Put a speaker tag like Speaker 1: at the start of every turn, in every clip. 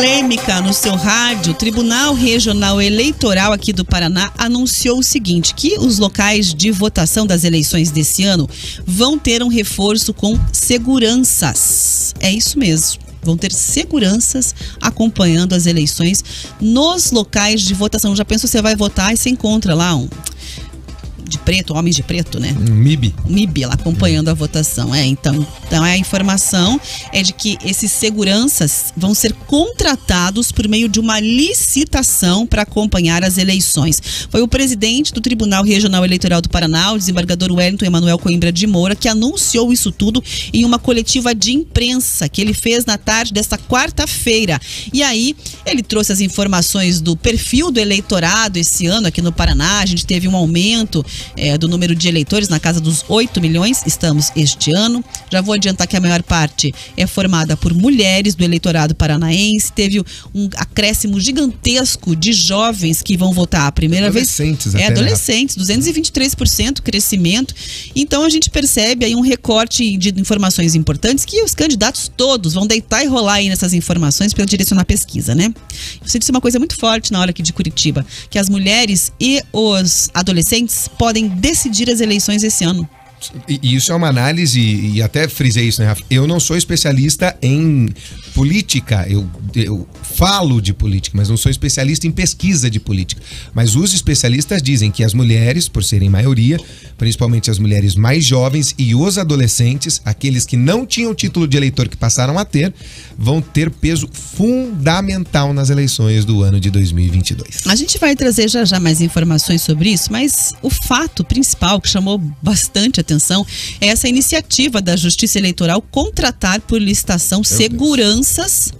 Speaker 1: polêmica no seu rádio, o Tribunal Regional Eleitoral aqui do Paraná anunciou o seguinte, que os locais de votação das eleições desse ano vão ter um reforço com seguranças. É isso mesmo. Vão ter seguranças acompanhando as eleições nos locais de votação. Já pensou, você vai votar e você encontra lá um de preto, homens de preto, né? MIB lá acompanhando a votação. Então a informação é de que esses seguranças vão ser contratados por meio de uma licitação para acompanhar as eleições. Foi o presidente do Tribunal Regional Eleitoral do Paraná, o desembargador Wellington Emanuel Coimbra de Moura, que anunciou isso tudo em uma coletiva de imprensa que ele fez na tarde desta quarta-feira. E aí ele trouxe as informações do perfil do eleitorado esse ano aqui no Paraná. A gente teve um aumento do número de eleitores na casa dos 8 milhões, estamos este ano. Já vou adiantar que a maior parte é formada por mulheres do eleitorado paranaense. Teve um acréscimo gigantesco de jovens que vão votar a primeira vez. Adolescentes, 223% crescimento. Então a gente percebe aí um recorte de informações importantes que os candidatos todos vão deitar e rolar aí nessas informações para direcionar a pesquisa, né? Você disse uma coisa muito forte na hora aqui de Curitiba, que as mulheres e os adolescentes podem decidir as eleições esse ano.
Speaker 2: E isso é uma análise, e até frisei isso, né, Rafa? Eu não sou especialista em política, eu falo de política, mas não sou especialista em pesquisa de política. Mas os especialistas dizem que as mulheres, por serem maioria, principalmente as mulheres mais jovens e os adolescentes, aqueles que não tinham título de eleitor que passaram a ter, vão ter peso fundamental nas eleições do ano de 2022.
Speaker 1: A gente vai trazer já mais informações sobre isso, mas o fato principal que chamou bastante atenção é essa iniciativa da Justiça Eleitoral contratar por licitação seguranças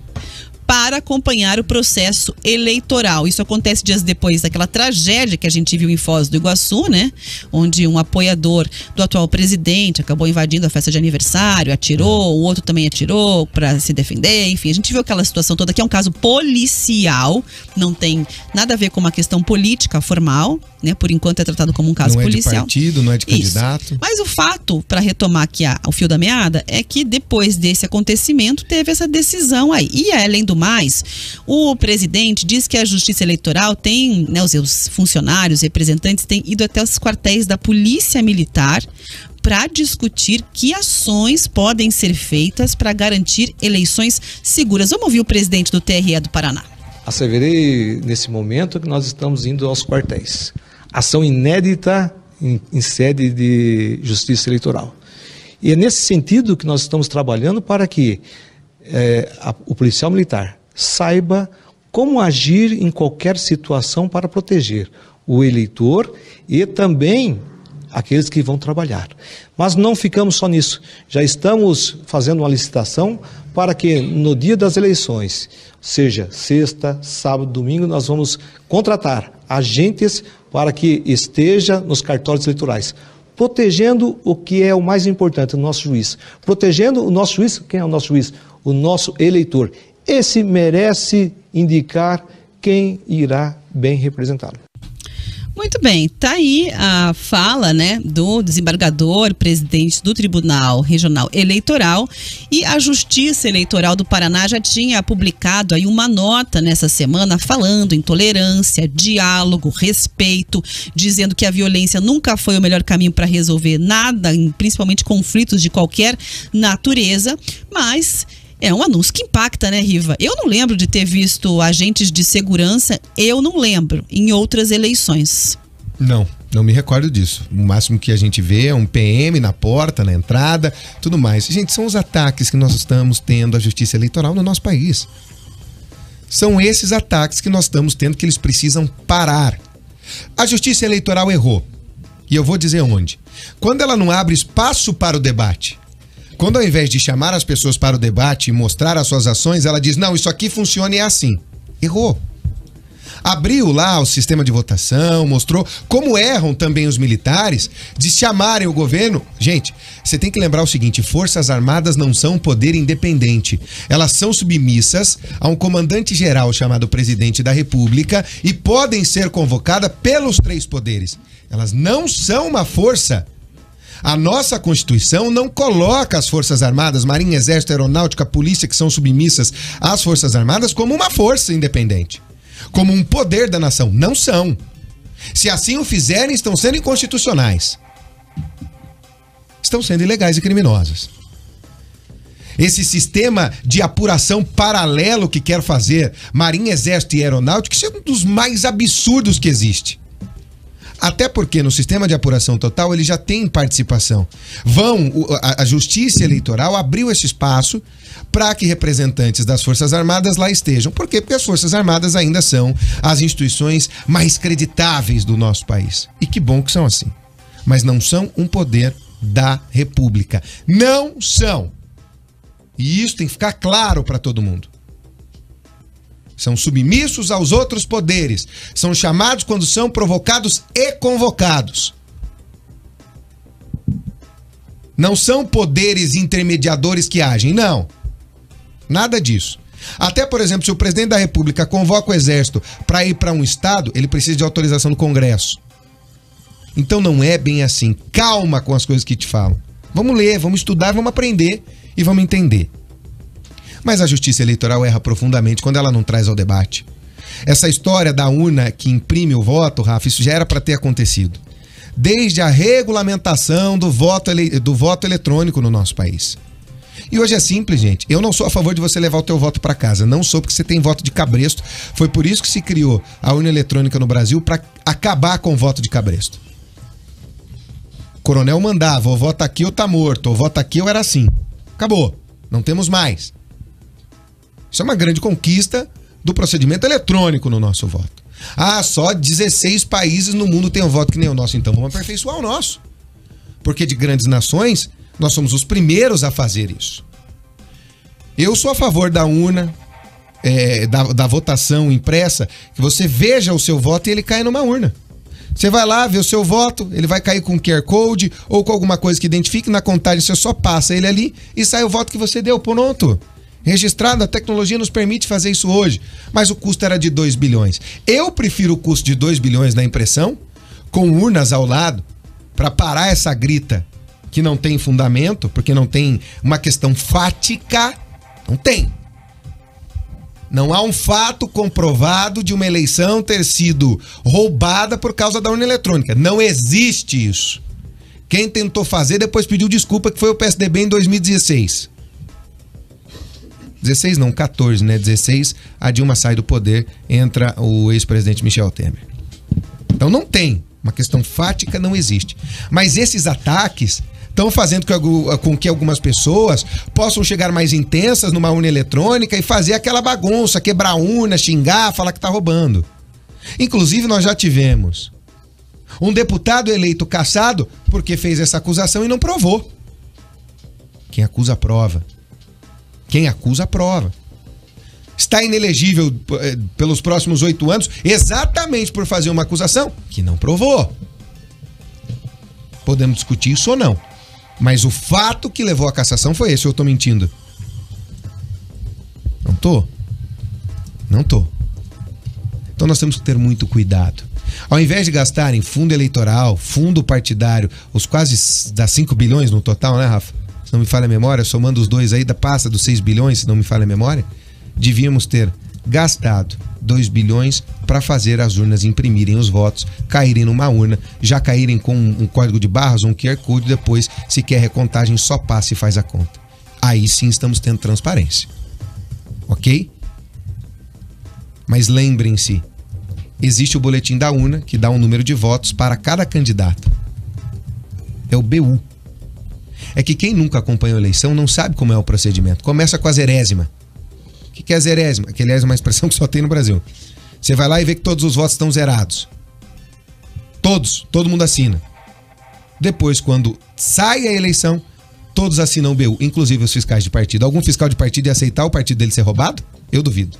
Speaker 1: para acompanhar o processo eleitoral. Isso acontece dias depois daquela tragédia que a gente viu em Foz do Iguaçu, né? Onde um apoiador do atual presidente acabou invadindo a festa de aniversário, atirou, o outro também atirou para se defender. Enfim, a gente viu aquela situação toda que é um caso policial, não tem nada a ver com uma questão política formal, né? Por enquanto é tratado como um caso policial.
Speaker 2: Não é de partido, não é de candidato.
Speaker 1: Isso. Mas o fato, para retomar aqui o fio da meada, é que depois desse acontecimento teve essa decisão aí. E além do mais, o presidente diz que a Justiça Eleitoral tem, né, os seus funcionários, representantes têm ido até os quartéis da Polícia Militar para discutir que ações podem ser feitas para garantir eleições seguras. Vamos ouvir o presidente do TRE do Paraná.
Speaker 3: Asseverei nesse momento que nós estamos indo aos quartéis. Ação inédita em sede de Justiça Eleitoral. E é nesse sentido que nós estamos trabalhando para que o policial militar saiba como agir em qualquer situação para proteger o eleitor e também aqueles que vão trabalhar. Mas não ficamos só nisso. Já estamos fazendo uma licitação para que no dia das eleições, seja sexta, sábado, domingo, nós vamos contratar agentes para que esteja nos cartórios eleitorais, protegendo o que é o mais importante, o nosso juiz. Protegendo o nosso juiz, quem é o nosso juiz? O nosso eleitor. Esse merece indicar quem irá bem representá-lo.
Speaker 1: Muito bem, tá aí a fala, né, do desembargador, presidente do Tribunal Regional Eleitoral, e a Justiça Eleitoral do Paraná já tinha publicado aí uma nota nessa semana falando em tolerância, diálogo, respeito, dizendo que a violência nunca foi o melhor caminho para resolver nada, principalmente conflitos de qualquer natureza, mas é um anúncio que impacta, né, Riva? Eu não lembro de ter visto agentes de segurança, eu não lembro, em outras eleições.
Speaker 2: Não me recordo disso. O máximo que a gente vê é um PM na porta, na entrada, tudo mais. Gente, são os ataques que nós estamos tendo à Justiça Eleitoral no nosso país. São esses ataques que nós estamos tendo que eles precisam parar. A Justiça Eleitoral errou. E eu vou dizer onde. Quando ela não abre espaço para o debate. Quando ao invés de chamar as pessoas para o debate e mostrar as suas ações, ela diz, não, isso aqui funciona e é assim. Errou. Abriu lá o sistema de votação, mostrou como erram também os militares de chamarem o governo. Gente, você tem que lembrar o seguinte, Forças Armadas não são poder independente. Elas são submissas a um comandante-geral chamado Presidente da República e podem ser convocadas pelos três poderes. Elas não são uma força. A nossa Constituição não coloca as Forças Armadas, Marinha, Exército, Aeronáutica, Polícia, que são submissas às Forças Armadas, como uma força independente, como um poder da nação. Não são. Se assim o fizerem, estão sendo inconstitucionais. Estão sendo ilegais e criminosas. Esse sistema de apuração paralelo que quer fazer Marinha, Exército e Aeronáutica, isso é um dos mais absurdos que existe. Até porque no sistema de apuração total ele já tem participação. A Justiça Eleitoral abriu esse espaço para que representantes das Forças Armadas lá estejam. Por quê? Porque as Forças Armadas ainda são as instituições mais creditáveis do nosso país. E que bom que são assim. Mas não são um poder da República. Não são. E isso tem que ficar claro para todo mundo. São submissos aos outros poderes. São chamados quando são provocados e convocados. Não são poderes intermediadores que agem, não. Nada disso. Até, por exemplo, se o presidente da República convoca o Exército para ir para um estado, ele precisa de autorização do Congresso. Então não é bem assim. Calma com as coisas que te falam. Vamos ler, vamos estudar, vamos aprender e vamos entender. Mas a Justiça Eleitoral erra profundamente quando ela não traz ao debate. Essa história da urna que imprime o voto, Rafa, isso já era para ter acontecido. Desde a regulamentação do voto eletrônico no nosso país. E hoje é simples, gente. Eu não sou a favor de você levar o teu voto para casa. Não sou, porque você tem voto de cabresto. Foi por isso que se criou a urna eletrônica no Brasil, para acabar com o voto de cabresto. Coronel mandava, ou vota aqui ou tá morto, ou vota aqui ou era assim. Acabou. Não temos mais. Isso é uma grande conquista do procedimento eletrônico no nosso voto. Ah, só 16 países no mundo têm um voto que nem o nosso. Então vamos aperfeiçoar o nosso. Porque de grandes nações, nós somos os primeiros a fazer isso. Eu sou a favor da urna, da votação impressa, que você veja o seu voto e ele cai numa urna. Você vai lá, vê o seu voto, ele vai cair com QR Code ou com alguma coisa que identifique na contagem, você só passa ele ali e sai o voto que você deu, pronto. Registrado, a tecnologia nos permite fazer isso hoje, mas o custo era de 2 bilhões. Eu prefiro o custo de 2 bilhões na impressão, com urnas ao lado, para parar essa grita que não tem fundamento, porque não tem uma questão fática, não tem. Não há um fato comprovado de uma eleição ter sido roubada por causa da urna eletrônica. Não existe isso. Quem tentou fazer depois pediu desculpa, que foi o PSDB em 2016. 16 não, 14, né? 16, a Dilma sai do poder, entra o ex-presidente Michel Temer. Então não tem. Uma questão fática não existe. Mas esses ataques estão fazendo com que algumas pessoas possam chegar mais intensas numa urna eletrônica e fazer aquela bagunça, quebrar a urna, xingar, falar que tá roubando. Inclusive, nós já tivemos um deputado eleito cassado porque fez essa acusação e não provou. Quem acusa, prova. Quem acusa, prova. Está inelegível pelos próximos 8 anos exatamente por fazer uma acusação que não provou. Podemos discutir isso ou não. Mas o fato que levou à cassação foi esse. Eu tô mentindo? Não tô. Não tô. Então nós temos que ter muito cuidado. Ao invés de gastar em fundo eleitoral, fundo partidário, os quase dá 5 bilhões no total, né, Rafa? Se não me falha a memória, somando os dois aí, passa dos 6 bilhões, se não me falha a memória. Devíamos ter gastado 2 bilhões para fazer as urnas imprimirem os votos, caírem numa urna, já caírem com um código de barras, um QR Code, depois, se quer recontagem, só passa e faz a conta. Aí sim estamos tendo transparência. Ok? Mas lembrem-se, existe o boletim da urna, que dá um número de votos para cada candidato. É o BU. É que quem nunca acompanhou a eleição não sabe como é o procedimento. Começa com a zerésima. O que é a zerésima? Que aliás é uma expressão que só tem no Brasil. Você vai lá e vê que todos os votos estão zerados. Todos, todo mundo assina. Depois, quando sai a eleição, todos assinam o BU, inclusive os fiscais de partido. Algum fiscal de partido ia aceitar o partido dele ser roubado? Eu duvido.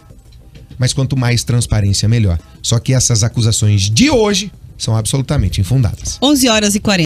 Speaker 2: Mas quanto mais transparência, melhor. Só que essas acusações de hoje são absolutamente infundadas.
Speaker 1: 11h40.